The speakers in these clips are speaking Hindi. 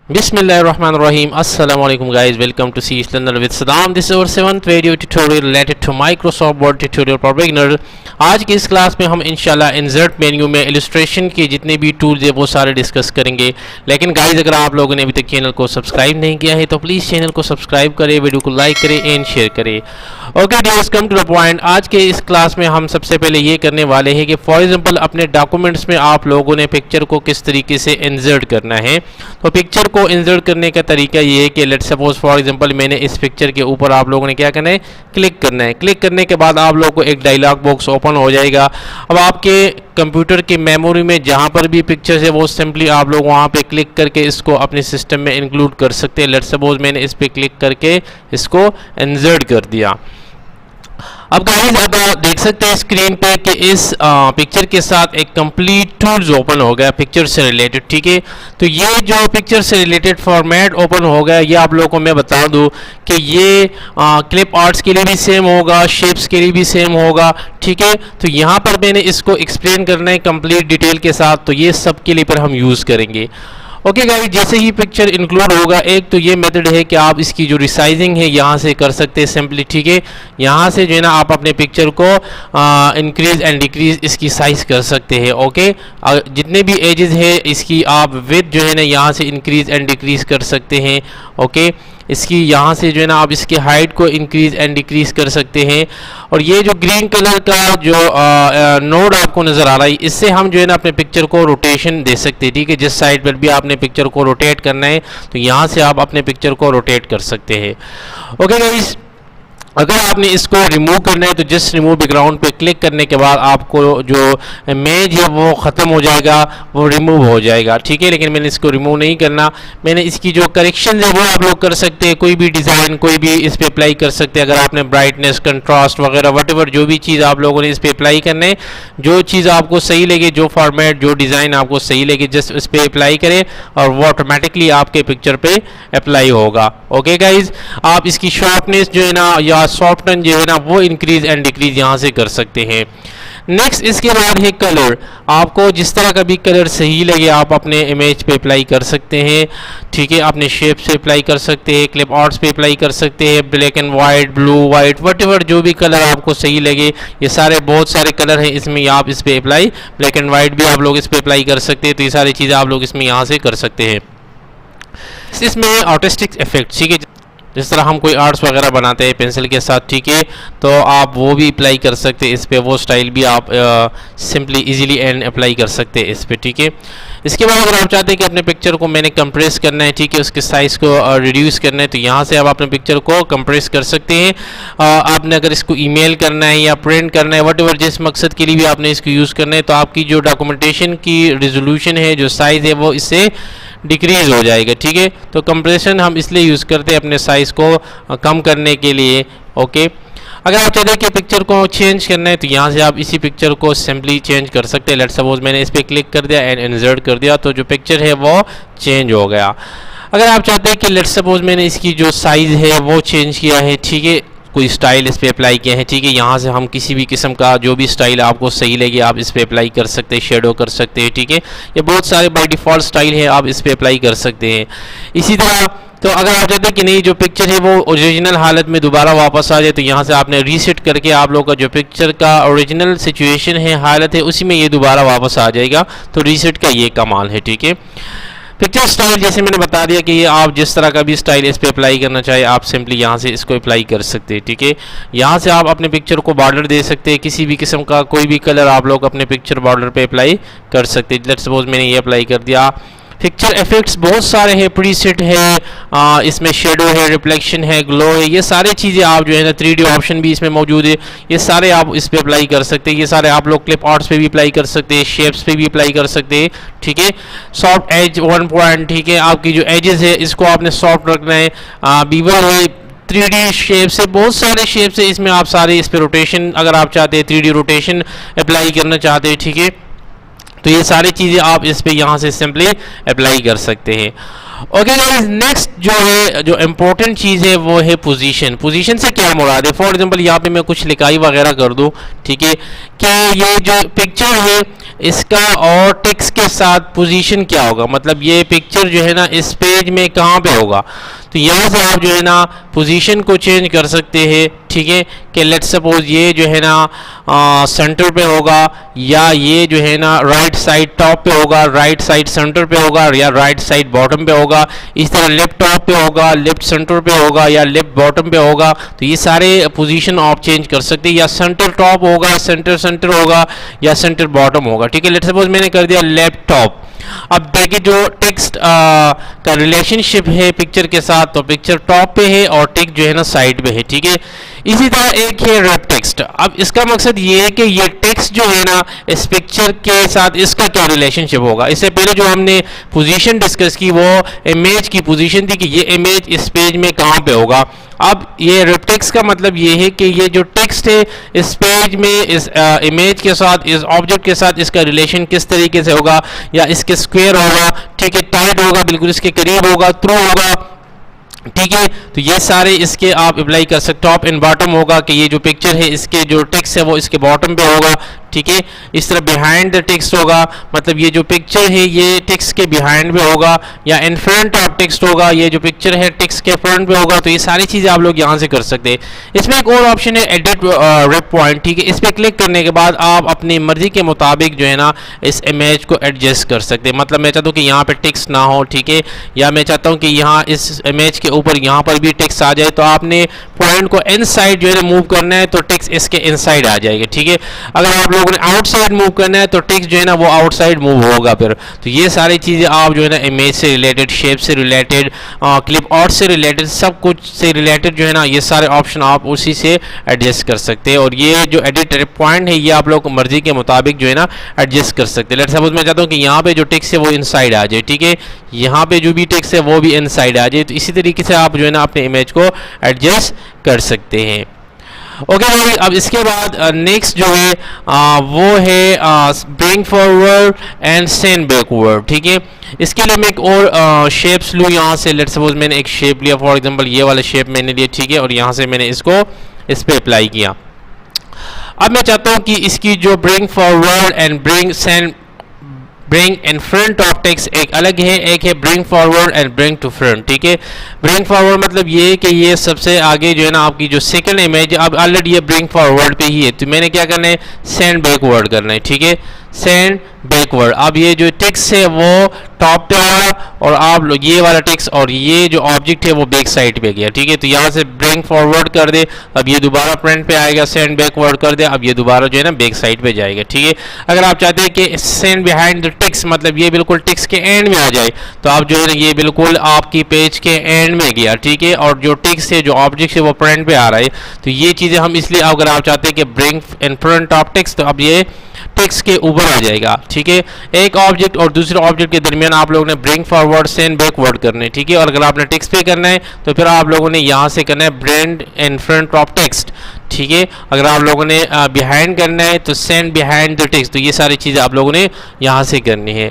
Bismillahirrahmanirrahim. Assalamu alaikum guys. Welcome to C Learner with Saddam. This is our 7th video tutorial related to Microsoft Word tutorial for beginner. आज की इस क्लास में हम इंशाल्लाह इंसर्ट मेन्यू में इलस्ट्रेशन के जितने भी टूल्स है वो सारे डिस्कस करेंगे। लेकिन गाइज अगर आप लोगों ने अभी तक चैनल को सब्सक्राइब नहीं किया है तो प्लीज़ चैनल को सब्सक्राइब करें, वीडियो को लाइक करें एंड शेयर करें। Okay dears, come to the point. आज के इस क्लास में हम सबसे पहले ये करने वाले हैं कि फॉर एग्जांपल अपने डॉक्यूमेंट्स में आप लोगों ने पिक्चर को किस तरीके से इंसर्ट करना है। तो पिक्चर को इंसर्ट करने का तरीका ये है कि लेट्स सपोज फॉर एग्जांपल मैंने इस पिक्चर के ऊपर आप लोगों ने क्या करना है, क्लिक करना है। क्लिक करने के बाद आप लोगों को एक डायलॉग बॉक्स ओपन हो जाएगा। अब आपके कंप्यूटर की मेमोरी में जहां पर भी पिक्चर्स है वो सिंपली आप लोग वहां पे क्लिक करके इसको अपने सिस्टम में इंक्लूड कर सकते हैं। लेट्स सपोज मैंने इस पे क्लिक करके इसको इंसर्ट कर दिया। अब गाइस अब देख सकते हैं स्क्रीन पे कि इस पिक्चर के साथ एक कंप्लीट टूल्स ओपन हो गया पिक्चर से रिलेटेड। ठीक है, तो ये जो पिक्चर से रिलेटेड फॉर्मेट ओपन हो गया, ये आप लोगों को मैं बता दूं कि ये क्लिप आर्ट्स के लिए भी सेम होगा, शेप्स के लिए भी सेम होगा। ठीक है, तो यहाँ पर मैंने इसको एक्सप्लेन करना है कंप्लीट डिटेल के साथ, तो ये सब के लिए पर हम यूज़ करेंगे। ओके गाइस, जैसे ही पिक्चर इंक्लूड होगा एक तो ये मेथड है कि आप इसकी जो रिसाइजिंग है यहाँ से कर सकते हैं सिंपली। ठीक है, यहाँ से जो है ना आप अपने पिक्चर को इंक्रीज एंड डिक्रीज इसकी साइज कर सकते हैं। ओके, जितने भी एजेस है इसकी आप विड्थ जो है ना यहाँ से इंक्रीज एंड डिक्रीज कर सकते हैं। ओके, इसकी यहाँ से जो है ना आप इसके हाइट को इंक्रीज एंड डिक्रीज कर सकते हैं। और ये जो ग्रीन कलर का जो नोड आपको नज़र आ रहा है, इससे हम जो है ना अपने पिक्चर को रोटेशन दे सकते हैं। ठीक है, जिस साइड पर भी आपने पिक्चर को रोटेट करना है तो यहाँ से आप अपने पिक्चर को रोटेट कर सकते हैं। ओके गाइस, अगर आपने इसको रिमूव करना है तो जस्ट रिमूव बैकग्राउंड पे क्लिक करने के बाद आपको जो इमेज है वो ख़त्म हो जाएगा, वो रिमूव हो जाएगा। ठीक है, लेकिन मैंने इसको रिमूव नहीं करना। मैंने इसकी जो करेक्शन है वो आप लोग कर सकते हैं, कोई भी डिज़ाइन कोई भी इस पर अप्लाई कर सकते हैं। अगर आपने ब्राइटनेस, कंट्रास्ट वगैरह वटेवर जो भी चीज़ आप लोगों ने इस पर अप्लाई करना है, जो चीज़ आपको सही लगे, जो फॉर्मेट जो डिज़ाइन आपको सही लगे, जस्ट इस पर अप्लाई करें और वो ऑटोमेटिकली आपके पिक्चर पे अप्लाई होगा। ओके गाइज, आप इसकी शार्पनेस जो है ना या सॉफ्टन जो है ना वो इंक्रीज एंड डिक्रीज यहाँ से कर सकते हैं। नेक्स्ट इसके बाद है कलर। आपको जिस तरह का भी कलर सही लगे आप अपने इमेज पे अप्लाई कर सकते हैं। ठीक है, अपने शेप से अप्लाई कर सकते हैं, क्लिप आर्ट्स पे अप्लाई कर सकते हैं, black and white, blue white, whatever जो भी कलर आपको सही लगे। ये सारे बहुत सारे कलर हैं इसमें, आप इस पे अप्लाई, ब्लैक एंड वाइट भी आप लोग इस पे अप्लाई कर सकते हैं। तो ये सारी चीज़ें आप लोग इसमें यहाँ से कर सकते हैं। इसमें आर्टिस्टिक इफेक्ट, ठीक है, जिस तरह हम कोई आर्ट्स वगैरह बनाते हैं पेंसिल के साथ, ठीक है, तो आप वो भी अप्लाई कर सकते हैं इस पे, वो स्टाइल भी आप सिंपली इजीली एंड अप्लाई कर सकते हैं इस पे। ठीक है, इसके बाद अगर आप चाहते हैं कि अपने पिक्चर को मैंने कंप्रेस करना है, ठीक है, उसके साइज़ को रिड्यूस करना है, तो यहाँ से आप अपने पिक्चर को कंप्रेस कर सकते हैं। आपने अगर इसको ईमेल करना है या प्रिंट करना है, वट एवर जिस मकसद के लिए भी आपने इसको यूज़ करना है, तो आपकी जो डॉक्यूमेंटेशन की रिजोल्यूशन है, जो साइज़ है, वो इससे डिक्रीज हो जाएगा। ठीक है, तो कंप्रेशन हम इसलिए यूज़ करते हैं अपने साइज़ को कम करने के लिए। ओके, अगर आप चाहते हैं कि पिक्चर को चेंज करना है तो यहाँ से आप इसी पिक्चर को सिंपली चेंज कर सकते हैं। लेट्स सपोज मैंने इस पर क्लिक कर दिया एंड इंसर्ट कर दिया तो जो पिक्चर है वो चेंज हो गया। अगर आप चाहते हैं कि लेट्स सपोज मैंने इसकी जो साइज़ है वो चेंज किया है, ठीक है, कोई स्टाइल इस पे अप्लाई किया है, ठीक है, यहाँ से हम किसी भी किस्म का जो भी स्टाइल आपको सही लगे आप इस पे अप्लाई कर सकते हैं, शेडो कर सकते हैं। ठीक है, ये बहुत सारे बाय डिफ़ॉल्ट स्टाइल है, आप इस पे अप्लाई कर सकते हैं। इसी तरह तो अगर आप चाहते हैं कि नहीं जो पिक्चर है वो ओरिजिनल हालत में दोबारा वापस आ जाए तो यहाँ से आपने रीसेट करके आप लोग का जो पिक्चर का ओरिजिनल सिचुएशन है, हालत है, उसी में ये दोबारा वापस आ जाएगा। तो रीसेट का ये कमाल है। ठीक है, पिक्चर स्टाइल जैसे मैंने बता दिया कि ये आप जिस तरह का भी स्टाइल इस पे अप्लाई करना चाहे आप सिंपली यहाँ से इसको अप्लाई कर सकते हैं। ठीक है, यहाँ से आप अपने पिक्चर को बॉर्डर दे सकते हैं, किसी भी किस्म का कोई भी कलर आप लोग अपने पिक्चर बॉर्डर पे अप्लाई कर सकते हैं। लेट्स सपोज मैंने ये अप्लाई कर दिया। पिक्चर इफेक्ट्स बहुत सारे हैं, प्रीसेट है, इसमें शेडो है, रिफ्लेक्शन है, ग्लो है, ये सारी चीज़ें आप जो है ना 3D ऑप्शन भी इसमें मौजूद है, ये सारे आप इस पे अप्लाई कर सकते हैं। ये सारे आप लोग क्लिप आर्ट्स पे भी अप्लाई कर सकते हैं, शेप्स पे भी अप्लाई कर सकते हैं। ठीक है, सॉफ्ट एज 1 पॉइंट, ठीक है, आपकी जो एजेस है इसको आपने सॉफ्ट रखना है। बीवर है, 3D शेप्स है, बहुत सारे शेप्स है इसमें, आप सारे इस पे रोटेशन अगर आप चाहते हैं 3D रोटेशन अप्लाई करना चाहते हैं, ठीक है, तो ये सारी चीज़ें आप इस पे यहाँ से सिंपली अप्लाई कर सकते हैं। ओके गाइस, नेक्स्ट जो है, जो इम्पोर्टेंट चीज़ है वो है पोजीशन। पोजीशन से क्या मुराद है? फॉर एग्जांपल यहाँ पे मैं कुछ लिखाई वगैरह कर दूँ, ठीक है, कि ये जो पिक्चर है इसका और टेक्स्ट के साथ पोजीशन क्या होगा, मतलब ये पिक्चर जो है ना इस पेज में कहाँ पे होगा। तो यहाँ से आप जो है ना पोजीशन को चेंज कर सकते हैं, ठीक है, कि लेट्स सपोज ये जो है ना सेंटर पे होगा, या ये जो है ना राइट साइड टॉप पे होगा, राइट साइड सेंटर पे होगा, या राइट साइड बॉटम पे होगा। इस तरह लेफ्ट टॉप पे होगा, लेफ्ट सेंटर पे होगा, या लेफ्ट बॉटम पे होगा। तो ये सारे पोजीशन आप चेंज कर सकते हैं, या सेंटर टॉप होगा, सेंटर सेंटर होगा, या सेंटर बॉटम होगा, ठीक है। लेट्स सपोज मैंने कर दिया लेफ्ट टॉप। अब देखिए जो टेक्स्ट का रिलेशनशिप है पिक्चर के साथ, तो पिक्चर टॉप पे है और टेक्स्ट जो है ना साइड पे है, ठीक है। इसी तरह एक है रैप टेक्स्ट। अब इसका मकसद ये है कि ये टेक्स्ट जो है ना इस पिक्चर के साथ इसका क्या रिलेशनशिप होगा। इससे पहले जो हमने पोजीशन डिस्कस की वो इमेज की पोजीशन थी कि ये इमेज इस पेज में कहाँ पे होगा। अब ये रैप टेक्स्ट का मतलब ये है कि ये जो टेक्स्ट है इस पेज में इस इमेज के साथ, इस ऑब्जेक्ट के साथ इसका रिलेशन किस तरीके से होगा, या इसके स्क्वायर होगा, ठीक है, टाइट होगा, बिल्कुल इसके करीब होगा, थ्रू होगा, ठीक है। तो ये सारे इसके आप अप्लाई कर सकते। टॉप एंड बॉटम होगा कि ये जो पिक्चर है इसके जो टेक्स्ट है वो इसके बॉटम पे होगा, ठीक है। इस तरह बिहाइंड द टेक्स्ट होगा, मतलब ये जो पिक्चर है ये टेक्स्ट के बिहाइंड में होगा, या इन फ्रंट ऑफ टेक्स्ट होगा, ये जो पिक्चर है टेक्स्ट के फ्रंट पे होगा। तो ये सारी चीज़ें आप लोग यहाँ से कर सकते हैं। इसमें एक और ऑप्शन है एडिट रैप पॉइंट, ठीक है। इस पर क्लिक करने के बाद आप अपनी मर्जी के मुताबिक जो है ना इस इमेज को एडजस्ट कर सकते हैं। मतलब मैं चाहता हूँ कि यहाँ पे टेक्स्ट ना हो, ठीक है, या मैं चाहता हूँ कि यहाँ इस इमेज के ऊपर यहाँ पर भी टेक्स्ट आ जाए, तो आपने पॉइंट को इनसाइड जो है मूव करना है तो टेक्स्ट इसके इनसाइड आ जाएगा, ठीक है। अगर आप लोगों ने आउटसाइड मूव करना है तो टेक्स्ट जो है ना वो आउटसाइड मूव होगा फिर। तो ये सारी चीज़ें आप जो है ना इमेज से रिलेटेड, शेप से रिलेटेड, क्लिप आर्ट से रिलेटेड, सब कुछ से रिलेटेड जो है ना ये सारे ऑप्शन आप उसी से एडजस्ट कर सकते हैं। और ये जो एडिट पॉइंट है ये आप लोग मर्जी के मुताबिक जो है ना एडजस्ट कर सकते हैं। लेट्स सपोज मैं चाहता हूँ कि यहाँ पे जो टेक्स्ट है वो इनसाइड आ जाए, ठीक है, यहाँ पे जो भी टेक्स्ट है वो भी इनसाइड आ जाए। तो इसी तरीके से आप जो है ना अपने इमेज को एडजस्ट कर सकते हैं। ओके भाई, अब इसके बाद नेक्स्ट जो है वो है bring forward and send backward, ठीक है। इसके लिए मैं एक और शेप्स लूँ यहाँ से। लेट्स सपोज मैंने एक शेप लिया, फॉर एग्जांपल ये वाला शेप मैंने लिया, ठीक है, और यहाँ से मैंने इसको इस पे अप्लाई किया। अब मैं चाहता हूँ कि इसकी जो bring forward and bring in front of text एक अलग है, एक है bring forward and bring to front, ठीक है। ब्रिंग फॉरवर्ड मतलब ये कि ये सबसे आगे जो है ना आपकी जो सेकंड इमेज अब ऑलरेडी ये ब्रिंग फॉरवर्ड पे ही है, तो मैंने क्या करना है, सेंड बैकवर्ड करना है, ठीक है, सेंड बैकवर्ड। अब ये जो टेक्स्ट है वो टॉप पे होगा और आप लोग ये वाला टेक्स्ट और ये जो ऑब्जेक्ट है वो बैक साइड पे गया, ठीक है। तो यहाँ से ब्रिंग फॉरवर्ड कर दे, अब ये दोबारा फ्रंट पे आएगा, सेंड बैकवर्ड कर दे, अब ये दोबारा जो है ना बैक साइड पे जाएगा, ठीक है। अगर आप चाहते हैं कि सेंड बिहाइंड द टेक्स्ट मतलब ये बिल्कुल टेक्स्ट के एंड में आ जाए, तो आप जो है ना ये बिल्कुल आपकी पेज के एंड में गया, ठीक है, और जो टेक्स्ट है जो ऑब्जेक्ट है वो फ्रंट पे आ रहा है। तो ये चीज़ें हम इसलिए, अगर आप चाहते हैं कि bring in front of text, तो अब ये टेक्स्ट के ऊपर आ जाएगा, ठीक है। एक ऑब्जेक्ट और दूसरे ऑब्जेक्ट के दरमियान आप लोगों ने ब्रिंग फॉरवर्ड सेंड बैकवर्ड करने हैं, ठीक है। और अगर आपने टेक्स्ट पे करना है तो फिर आप लोगों ने यहाँ से करना है bring in front of text, ठीक है। अगर आप लोगों ने बिहाइंड करना है तो सेंड बिहाइंड द टेक्स्ट। तो ये सारी चीज़ें आप लोगों ने यहाँ से करनी है।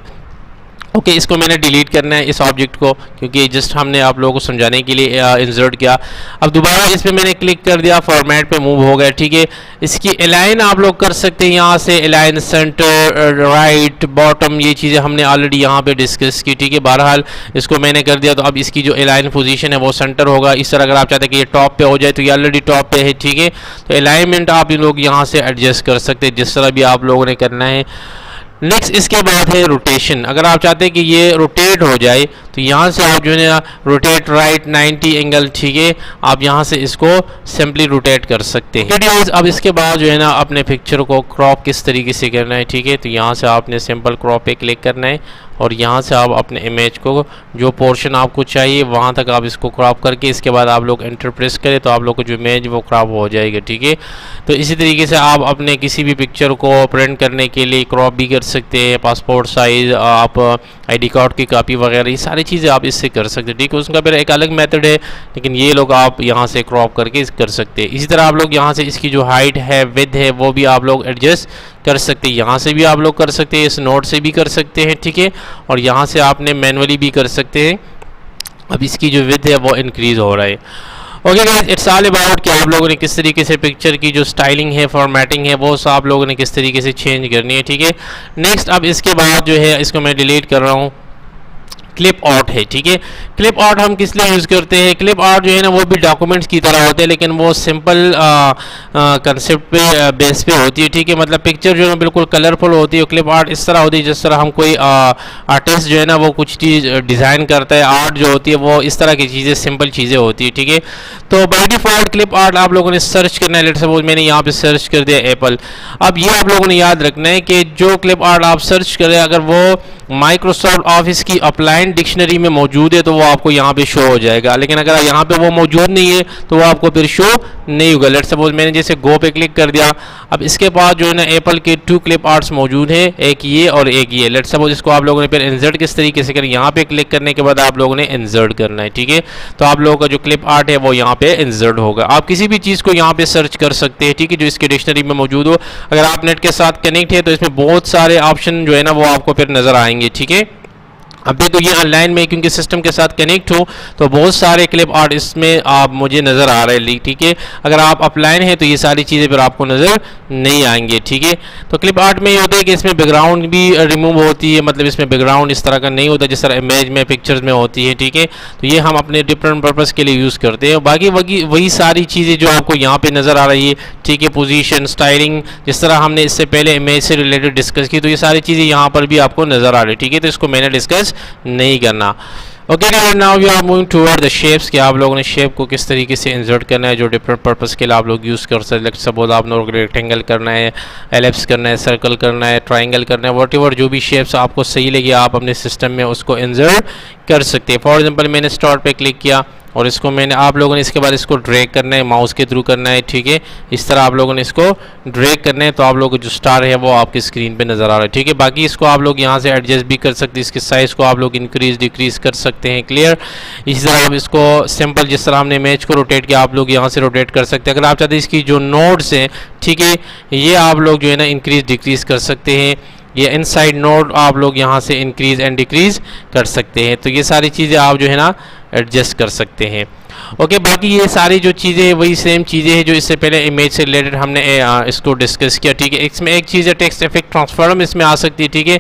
ओके, इसको मैंने डिलीट करना है इस ऑब्जेक्ट को, क्योंकि जस्ट हमने आप लोगों को समझाने के लिए इंसर्ट किया। अब दोबारा इस पर मैंने क्लिक कर दिया, फॉर्मेट पे मूव हो गया, ठीक है। इसकी अलाइन आप लोग कर सकते हैं यहाँ से, अलाइन सेंटर, राइट, बॉटम, ये चीज़ें हमने ऑलरेडी यहाँ पे डिस्कस की, ठीक है। बहरहाल इसको मैंने कर दिया, तो अब इसकी जो अलाइन पोजीशन है वो सेंटर होगा। इस तरह अगर आप चाहते हैं कि ये टॉप पे हो जाए तो ये ऑलरेडी टॉप पे है, ठीक है। तो अलाइनमेंट आप लोग यहाँ से एडजस्ट कर सकते हैं जिस तरह भी आप लोगों ने करना है। नेक्स्ट इसके बाद है रोटेशन। अगर आप चाहते हैं कि ये रोटेट हो जाए तो यहाँ से आप जो है ना रोटेट राइट 90 एंगल, ठीक है, आप यहाँ से इसको सिंपली रोटेट कर सकते हैं। अब इसके बाद जो है ना अपने पिक्चर को क्रॉप किस तरीके से करना है, ठीक है। तो यहाँ से आपने सिंपल क्रॉप पे क्लिक करना है और यहाँ से आप अपने इमेज को जो पोर्शन आपको चाहिए वहाँ तक आप इसको क्रॉप करके इसके बाद आप लोग एंटर प्रेस करें तो आप लोग को जो इमेज वो क्रॉप हो जाएगी, ठीक है। तो इसी तरीके से आप अपने किसी भी पिक्चर को प्रिंट करने के लिए क्रॉप भी कर सकते हैं, पासपोर्ट साइज़, आप ID कार्ड की कॉपी वगैरह, ये सारी चीज़ें आप इससे कर सकते हैं, ठीक है। उसका फिर एक अलग मेथड है, लेकिन ये लोग आप यहाँ से क्रॉप करके कर सकते हैं। इसी तरह आप लोग यहाँ से इसकी जो हाइट है, विड्थ है, वो भी आप लोग एडजस्ट कर सकते हैं। यहाँ से भी आप लोग कर सकते हैं, इस नोट से भी कर सकते हैं, ठीक है। और यहाँ से आपने मैनुअली भी कर सकते हैं, अब इसकी जो विड्थ है वो इंक्रीज़ हो रहा है। Okay guys, it's all about कि आप लोगों ने किस तरीके से पिक्चर की जो स्टाइलिंग है, फॉर्मेटिंग है, वो सब आप लोगों ने किस तरीके से चेंज करनी है, ठीक है। नेक्स्ट, अब इसके बाद जो है इसको मैं डिलीट कर रहा हूँ, क्लिप आर्ट है, ठीक है। क्लिप आर्ट हम किस लिए यूज़ करते हैं? क्लिप आर्ट जो है ना वो भी डॉक्यूमेंट्स की तरह होते हैं, लेकिन वो सिंपल कंसेप्ट पे बेस पे होती है, ठीक है। मतलब पिक्चर जो है बिल्कुल कलरफुल होती है। क्लिप आर्ट इस तरह होती है जिस तरह हम कोई आर्टिस्ट जो है ना वो कुछ चीज़ डिज़ाइन करता है, आर्ट जो होती है वो इस तरह की चीज़ें, सिंपल चीज़ें होती है, ठीक है। तो बाय डिफॉल्ट क्लिप आर्ट आप लोगों ने सर्च करना है। लेट्स सपोज मैंने यहाँ पे सर्च कर दिया एप्पल। अब ये आप लोगों ने याद रखना है कि जो क्लिप आर्ट आप सर्च करें, अगर वो माइक्रोसॉफ्ट ऑफिस की अपलाइन डिक्शनरी में मौजूद है तो वो आपको यहाँ पे शो हो जाएगा, लेकिन अगर यहाँ पे वो मौजूद नहीं है तो वो आपको फिर शो नहीं होगा। लेट्स सपोज मैंने जैसे गो पे क्लिक कर दिया। अब इसके पास जो है ना एप्पल के 2 क्लिप आर्ट्स मौजूद है, एक ये और एक ये। लेट्स सपोज इसको आप लोगों ने फिर इंसर्ट किस तरीके से करें, यहाँ पे क्लिक करने के बाद आप लोगों ने इंसर्ट करना है, ठीक है। तो आप लोगों का जो क्लिप आर्ट है वो यहाँ पे इंसर्ट होगा। आप किसी भी चीज़ को यहाँ पे सर्च कर सकते हैं, ठीक है, जो इसके डिक्शनरी में मौजूद हो। अगर आप नेट के साथ कनेक्ट है तो इसमें बहुत सारे ऑप्शन जो है ना वो आपको फिर नजर आएंगे, ठीक है। अभी तो ये ऑनलाइन में क्योंकि सिस्टम के साथ कनेक्ट हो तो बहुत सारे क्लिप आर्ट इसमें आप मुझे नज़र आ रहे हैं, ठीक है। अगर आप ऑफलाइन है तो ये सारी चीज़ें फिर आपको नज़र नहीं आएंगे, ठीक है। तो क्लिप आर्ट में ये होता है कि इसमें बैकग्राउंड भी रिमूव होती है, मतलब इसमें बैकग्राउंड इस तरह का नहीं होता जिस तरह इमेज में, पिक्चर्स में होती है, ठीक है। तो ये हम अपने डिफरेंट पर्पज़ के लिए यूज़ करते हैं। बाकी वही सारी चीज़ें जो आपको यहाँ पर नज़र आ रही है, ठीक है, पोजीशन, स्टाइलिंग, जिस तरह हमने इससे पहले इमेज से रिलेटेड डिस्कस की, तो ये सारी चीज़ें यहाँ पर भी आपको नज़र आ रही है, ठीक है। तो इसको मैंने डिस्कस नहीं करना। Okay, now we are moving toward the shapes कि आप लोगों ने शेप को किस तरीके से इंसर्ट करना है जो डिफरेंट पर्पस के लिए आप लोग यूज़ कर सकते हैं। सपोज आपने रेक्टेंगल करना है, एलिप्स करना है, सर्कल करना है, ट्राइंगल करना है, व्हाटएवर जो भी शेप्स आपको सही लगे आप अपने सिस्टम में उसको इंसर्ट कर सकते हैं। फॉर एग्जांपल मैंने स्टार्ट पे क्लिक किया और इसको मैंने, आप लोगों ने इसके बाद इसको ड्रैग करना है, माउस के थ्रू करना है, ठीक है। इस तरह आप लोगों ने इसको ड्रैग करना है तो आप लोगों को जो स्टार है वो आपकी स्क्रीन पे नज़र आ रहा है, ठीक है। बाकी इसको आप लोग यहाँ से एडजस्ट भी कर सकते हैं, इसके साइज़ को आप लोग इंक्रीज डिक्रीज कर सकते हैं, क्लियर। इसी तरह आप इसको सिंपल जिस तरह हमने इमेज को रोटेट किया आप लोग यहाँ से रोटेट कर सकते हैं। अगर आप चाहते हैं इसकी जो नोड्स हैं, ठीक है, ये आप लोग जो है ना इंक्रीज डिक्रीज कर सकते हैं। ये इनसाइड नोड आप लोग यहाँ से इंक्रीज एंड डिक्रीज कर सकते हैं। तो ये सारी चीज़ें आप जो है ना एडजस्ट कर सकते हैं। ओके, बाकी ये सारी जो चीज़ें हैं वही सेम चीज़ें हैं जो इससे पहले इमेज से रिलेटेड हमने इसको डिस्कस किया, ठीक है। इसमें एक चीज़ है टेक्स्ट इफेक्ट ट्रांसफॉर्म इसमें आ सकती है, ठीक है।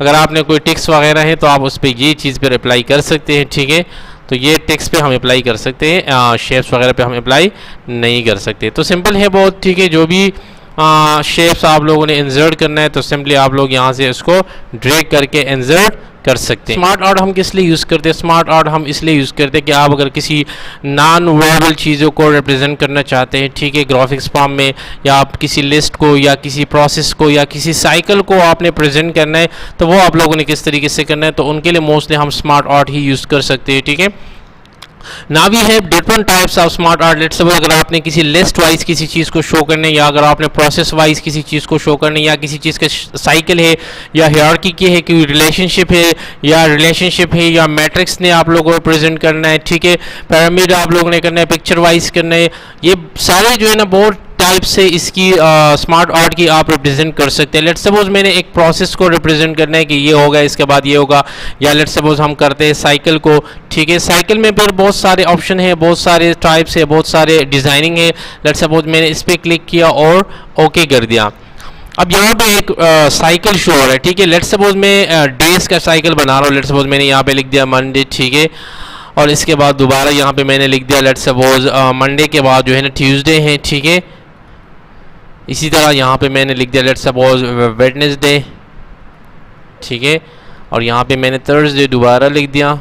अगर आपने कोई टेक्स्ट वगैरह है तो आप उस पर ये चीज़ पर अप्लाई कर सकते हैं, ठीक है। तो ये टेक्स्ट पे हम अप्लाई कर सकते हैं, शेप्स वगैरह पे हम अप्लाई नहीं कर सकते। तो सिंपल है बहुत, ठीक है। जो भी शेप्स आप लोगों ने इंसर्ट करना है तो सिंपली आप लोग यहाँ से इसको ड्रैग करके इंसर्ट कर सकते हैं। स्मार्ट आर्ट हम किस लिए यूज़ करते हैं? स्मार्ट आर्ट हम इसलिए यूज़ करते हैं कि आप अगर किसी नॉन वर्बल चीज़ों को रिप्रेजेंट करना चाहते हैं, ठीक है, ग्राफिक्स फॉर्म में, या आप किसी लिस्ट को या किसी प्रोसेस को या किसी साइकिल को आपने प्रेजेंट करना है तो वो आप लोगों ने किस तरीके से करना है, तो उनके लिए मोस्टली हम स्मार्ट आर्ट ही यूज़ कर सकते हैं, ठीक है। ना we have different types of smart art. Let's suppose अगर आपने किसी लिस्ट वाइज किसी चीज़ को शो करने, या अगर आपने प्रोसेस वाइज किसी चीज़ को शो करने, या किसी चीज़ का साइकिल है या हायरार्की की है, कोई रिलेशनशिप है या मैट्रिक्स ने आप लोगों को प्रेजेंट करना है, ठीक है, पिरामिड आप लोगों ने करना है, पिक्चर वाइज करना है, ये सारे जो है ना बहुत टाइप से इसकी स्मार्ट आर्ट की आप रिप्रेजेंट कर सकते हैं। लेट्स सपोज मैंने एक प्रोसेस को रिप्रेजेंट करना है कि ये होगा इसके बाद ये होगा, या लेट्स सपोज हम करते हैं साइकिल को, ठीक है। साइकिल में फिर बहुत सारे ऑप्शन है, बहुत सारे टाइप्स है, बहुत सारे डिज़ाइनिंग है। लेट्स सपोज मैंने इस पर क्लिक किया और ओके कर दिया। अब यहाँ पे एक साइकिल शो हो रहा है, ठीक है। लेट्स सपोज मैं डेज का साइकिल बना रहा हूँ। लेट्स सपोज मैंने यहाँ पे लिख दिया मंडे, ठीक है, और इसके बाद दोबारा यहाँ पे मैंने लिख दिया लेट्स सपोज मंडे के बाद जो है ना ट्यूसडे है, ठीक है। इसी तरह यहाँ पे मैंने लिख दिया लेट्स सपोज वेडनेसडे, ठीक है, और यहाँ पे मैंने थर्सडे दोबारा लिख दिया,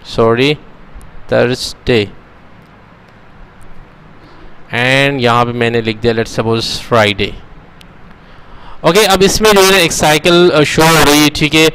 सॉरी थर्सडे, एंड यहाँ पे मैंने लिख दिया लेट्स सपोज फ्राइडे। ओके, अब इसमें जो है ना एक साइकिल शो हो रही है, ठीक है,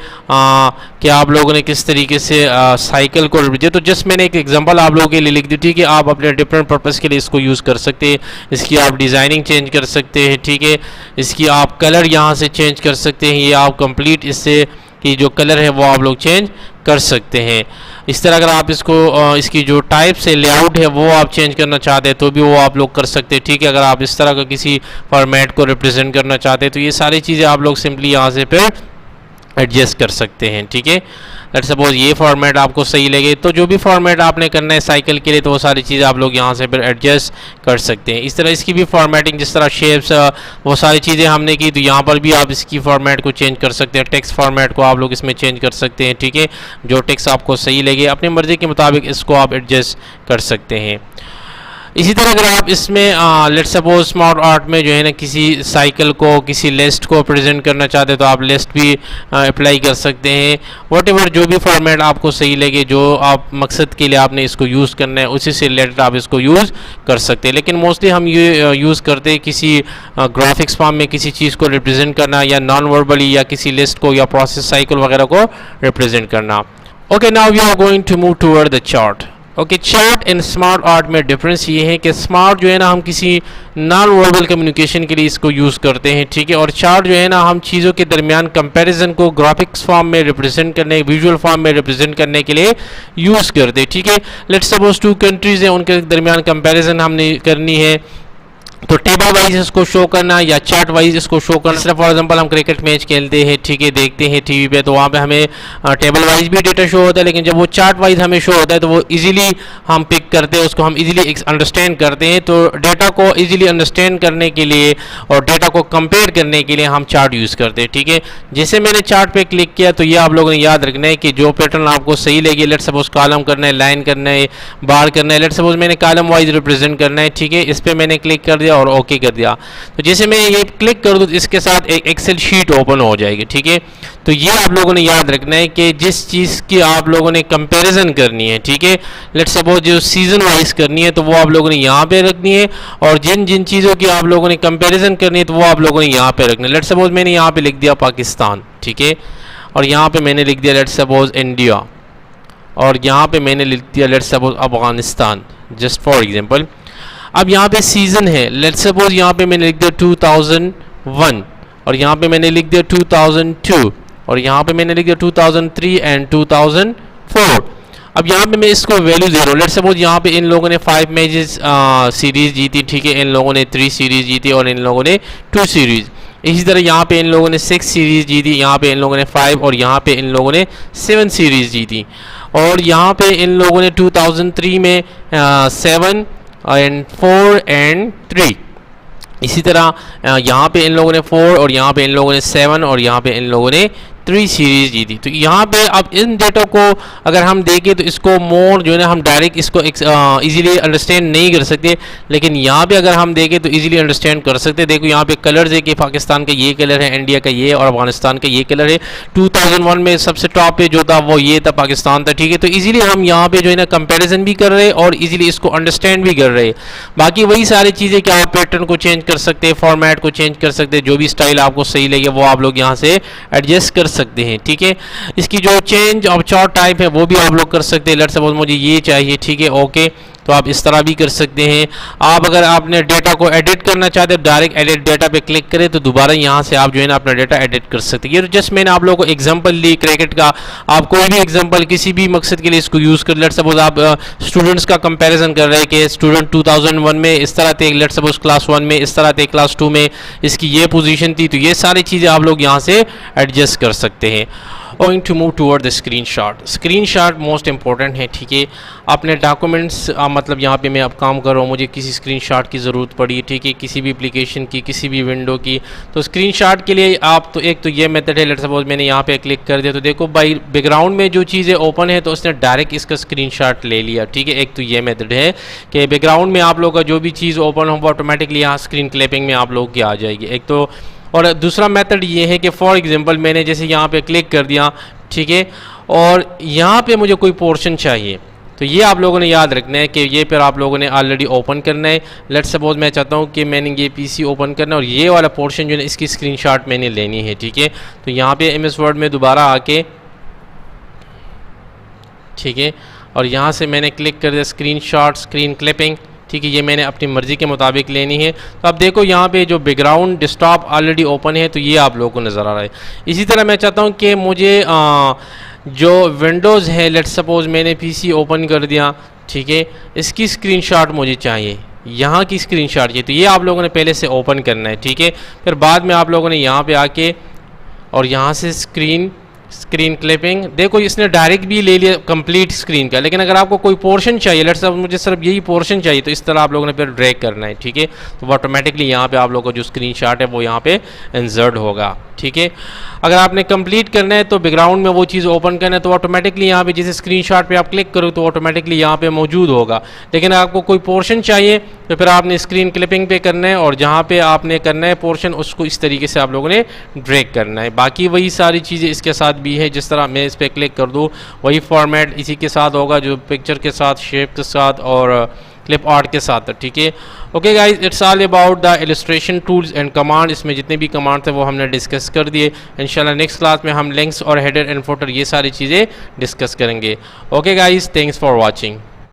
कि आप लोगों ने किस तरीके से साइकिल को रिप्रेजेंट, तो जस्ट मैंने एक एग्जांपल आप लोगों के लिए लिख दी, ठीक है। आप अपने डिफरेंट पर्पस के लिए इसको यूज़ कर सकते हैं। इसकी आप डिज़ाइनिंग चेंज कर सकते हैं, ठीक है। इसकी आप कलर यहाँ से चेंज कर सकते हैं, ये आप कंप्लीट इससे कि जो कलर है वो आप लोग चेंज कर सकते हैं। इस तरह अगर आप इसको इसकी जो टाइप से लेआउट है वो आप चेंज करना चाहते हैं तो भी वो आप लोग कर सकते हैं, ठीक है। अगर आप इस तरह का किसी फॉर्मेट को रिप्रेजेंट करना चाहते हैं तो ये सारी चीज़ें आप लोग सिंपली यहाँ से फिर एडजस्ट कर सकते हैं। ठीक है, लेट्स सपोज ये फॉर्मेट आपको सही लगे तो जो भी फॉर्मेट आपने करना है साइकिल के लिए तो वो सारी चीज़ें आप लोग यहाँ से फिर एडजस्ट कर सकते हैं। इस तरह इसकी भी फॉर्मेटिंग, जिस तरह शेप्स वो सारी चीज़ें हमने की, तो यहाँ पर भी आप इसकी फॉर्मेट को चेंज कर सकते हैं। टेक्स्ट फॉर्मेट को आप लोग इसमें चेंज कर सकते हैं। ठीक है, जो टेक्स्ट आपको सही लगे अपनी मर्ज़ी के मुताबिक इसको आप एडजस्ट कर सकते हैं। इसी तरह अगर आप इसमें लेट्स सपोज स्मार्ट आर्ट में जो है ना किसी साइकिल को, किसी लिस्ट को प्रेजेंट करना चाहते हैं तो आप लिस्ट भी अप्लाई कर सकते हैं। व्हाटएवर जो भी फॉर्मेट आपको सही लगे, जो आप मकसद के लिए आपने इसको यूज़ करना है उसी से रिलेटेड आप इसको यूज़ कर सकते हैं। लेकिन मोस्टली हम ये यूज़ करते हैं किसी ग्राफिक्स फॉर्म में किसी चीज़ को रिप्रेजेंट करना, या नॉन वर्बली, या किसी लिस्ट को या प्रोसेस साइकिल वगैरह को रिप्रेजेंट करना। Okay, now we are going to move toward the chart. Okay, chart and smart art में डिफरेंस ये है कि स्मार्ट जो है ना हम किसी नॉन वर्बल कम्युनिकेशन के लिए इसको यूज़ करते हैं। ठीक है, और चार्ट जो है ना हम चीज़ों के दरमियान कंपैरिजन को ग्राफिक्स फॉर्म में रिप्रेजेंट करने, विजुअल फॉर्म में रिप्रेजेंट करने के लिए यूज़ करते हैं। ठीक है, लेट्स सपोज 2 कंट्रीज़ हैं, उनके दरमियान कंपैरिजन हमने करनी है तो टेबल वाइज इसको शो करना या चार्ट वाइज इसको शो करना। जैसे फॉर एग्जांपल हम क्रिकेट मैच खेलते हैं, ठीक है, देखते हैं टीवी पे, तो वहाँ पे हमें टेबल वाइज भी डेटा शो होता है, लेकिन जब वो चार्ट वाइज हमें शो होता है तो वो इजीली हम पिक करते हैं, उसको हम इजीली अंडरस्टैंड करते हैं। तो डेटा को इजीली अंडरस्टैंड करने के लिए और डेटा को कंपेयर करने के लिए हम चार्ट यूज़ करते हैं। ठीक है, जैसे मैंने चार्ट पे क्लिक किया तो ये आप लोगों ने याद रखना है कि जो पैटर्न आपको सही लगे, लेट्स सपोज कॉलम करना है, लाइन करना है, बार करना है, लेट्स सपोज मैंने कॉलम वाइज रिप्रेजेंट करना है। ठीक है, इस पर मैंने क्लिक कर दिया और ओके कर दिया। तो जैसे मैं ये क्लिक कर दूं तो इसके साथ एक एक्सेल शीट ओपन हो जाएगी। ठीक है, तो ये आप लोगों ने याद रखना है कि जिस चीज़ की आप लोगों ने कंपैरिजन करनी है, ठीक है, लेट्स सपोज जो सीजन वाइज करनी है तो वो आप लोगों ने यहाँ पे रखनी है, और जिन जिन चीज़ों की आप लोगों ने कंपैरिजन करनी है तो वो आप लोगों ने यहाँ पे रखना है। लेट्स सपोज मैंने यहाँ पे लिख दिया पाकिस्तान, ठीक है, और यहाँ पे मैंने लिख दिया लेट्स सपोज इंडिया, और यहाँ पे मैंने लिख दिया let's suppose Afghanistan, just for example. अब यहाँ पे सीज़न है, लेट्स सपोज यहाँ पे मैंने लिख दिया 2001, और यहाँ पे मैंने लिख दिया 2002, और यहाँ पे मैंने लिख दिया 2003 एंड 2004। अब यहाँ पे मैं इसको वैल्यू दे रहा हूँ। लेट्स सपोज यहाँ पे इन लोगों ने 5 मैचेस सीरीज़ जीती, ठीक है, इन लोगों ने 3 सीरीज़ जीती और इन लोगों ने 2 सीरीज़। इसी तरह यहाँ पे इन लोगों ने 6 सीरीज़ जीती, यहाँ पे इन लोगों ने 5, और यहाँ पे इन लोगों ने 7 सीरीज़ जीती, और यहाँ पे इन लोगों ने 2003 में 7 एंड 4 एंड 3। इसी तरह यहाँ पे इन लोगों ने 4, और यहाँ पे इन लोगों ने 7, और यहाँ पे इन लोगों ने 3 सीरीज़ जीती। तो यहाँ पे अब इन डेटा को अगर हम देखें तो इसको मोर जो है ना हम डायरेक्ट इसको इजीली अंडरस्टैंड नहीं कर सकते, लेकिन यहाँ पे अगर हम देखें तो इजीली अंडरस्टैंड कर सकते हैं। देखो यहाँ पे कलर्स है कि पाकिस्तान का ये कलर है, इंडिया का ये, और अफगानिस्तान का ये कलर है। 2001 में सबसे टॉप पे जो था वो ये था, पाकिस्तान था, ठीक है। तो इजीली हम यहाँ पे जो है ना कंपेरिजन भी कर रहे हैं और इजीली इसको अंडरस्टैंड भी कर रहे हैं। बाकी वही सारी चीज़ें कि आप पैटर्न को चेंज कर सकते हैं, फॉर्मेट को चेंज कर सकते हैं, जो भी स्टाइल आपको सही लगे वो आप लोग यहाँ से एडजस्ट कर सकते हैं, ठीक है। इसकी जो चेंज ऑफ चार्ट टाइप है वो भी आप लोग कर सकते हैं। लेट्स सपोज मुझे ये चाहिए, ठीक है, ओके, तो आप इस तरह भी कर सकते हैं। आप अगर आपने डेटा को एडिट करना चाहते हैं, डायरेक्ट एडिट डेटा पे क्लिक करें तो दोबारा यहाँ से आप जो है ना अपना डेटा एडिट कर सकते हैं। ये जस्ट मैंने आप लोगों को एग्जांपल ली क्रिकेट का, आप कोई भी एग्जांपल किसी भी मकसद के लिए इसको यूज़ कर। लेट्स सपोज आप स्टूडेंट्स का कंपैरिजन कर रहे हैं कि स्टूडेंट 2001 में इस तरह थे, लेट्स सपोज क्लास 1 में इस तरह थे, क्लास 2 में इसकी ये पोजीशन थी। तो ये सारी चीज़ें आप लोग यहाँ से एडजस्ट कर सकते हैं। Going to move toward the screenshot. Screenshot most important है, ठीक है। अपने डॉक्यूमेंट्स मतलब यहाँ पे मैं अब काम कर रहा हूँ, मुझे किसी स्क्रीनशॉट की ज़रूरत पड़ी, ठीक है, किसी भी एप्लीकेशन की, किसी भी विंडो की। तो स्क्रीनशॉट के लिए आप तो एक तो ये मेथड है, लेट्स सपोज मैंने यहाँ पे क्लिक कर दिया तो देखो भाई बैकग्राउंड में जो चीज़ें ओपन है तो उसने डायरेक्ट इसका स्क्रीनशॉट ले लिया, ठीक है। एक तो ये मेथड है कि बैकग्राउंड में आप लोग का जो भी चीज़ ओपन हो वो ऑटोमेटिकली यहाँ स्क्रीन क्लिपिंग में आप लोग की आ जाएगी, एक तो। और दूसरा मेथड ये है कि फॉर एग्जांपल मैंने जैसे यहाँ पे क्लिक कर दिया, ठीक है, और यहाँ पे मुझे कोई पोर्शन चाहिए, तो ये आप लोगों ने याद रखना है कि ये फिर आप लोगों ने ऑलरेडी ओपन करना है। लेट्स सपोज मैं चाहता हूँ कि मैंने ये पीसी ओपन करना है और ये वाला पोर्शन जो है इसकी स्क्रीनशॉट मैंने लेनी है, ठीक है। तो यहाँ पे एमएस वर्ड में दोबारा आके, ठीक है, और यहाँ से मैंने क्लिक कर दिया स्क्रीनशॉट, स्क्रीन क्लिपिंग, ठीक है। ये मैंने अपनी मर्ज़ी के मुताबिक लेनी है। तो अब देखो यहाँ पे जो बैकग्राउंड डेस्कटॉप ऑलरेडी ओपन है तो ये आप लोगों को नज़र आ रहा है। इसी तरह मैं चाहता हूँ कि मुझे जो विंडोज़ है, लेट्स सपोज मैंने पीसी ओपन कर दिया, ठीक है, इसकी स्क्रीनशॉट मुझे चाहिए, यहाँ की स्क्रीनशॉट चाहिए। तो ये आप लोगों ने पहले से ओपन करना है, ठीक है। फिर बाद में आप लोगों ने यहाँ पर आके और यहाँ से स्क्रीन स्क्रीन क्लिपिंग, देखो इसने डायरेक्ट भी ले लिया कंप्लीट स्क्रीन का, लेकिन अगर आपको कोई पोर्शन चाहिए, लेट्स सपोज मुझे सिर्फ यही पोर्शन चाहिए, तो इस तरह आप लोगों ने फिर ड्रैग करना है, ठीक है। तो ऑटोमेटिकली यहाँ पे आप लोगों का जो स्क्रीनशॉट है वो यहाँ पे इंसर्ट होगा, ठीक है। अगर आपने कंप्लीट करना है तो बैकग्राउंड में वो चीज़ ओपन करना है तो ऑटोमेटिकली यहाँ पे जैसे स्क्रीनशॉट पे आप क्लिक करो तो ऑटोमेटिकली यहाँ पे मौजूद होगा। लेकिन आपको कोई पोर्शन चाहिए तो फिर आपने स्क्रीन क्लिपिंग पे करना है और जहाँ पे आपने करना है पोर्शन उसको इस तरीके से आप लोगों ने ड्रैग करना है। बाकी वही सारी चीज़ें इसके साथ भी है, जिस तरह मैं इस पर क्लिक कर दूँ वही फॉर्मेट इसी के साथ होगा जो पिक्चर के साथ, शेप के साथ और क्लिप आर्ट के साथ, ठीक है। Okay guys, it's all about the illustration tools and command. इसमें जितने भी कमांड थे वो हमने डिस्कस कर दिए। इंशाल्लाह नेक्स्ट क्लास में हम लिंक्स और हेडर एंड फुटर ये सारी चीज़ें डिस्कस करेंगे। Okay guys, thanks for watching.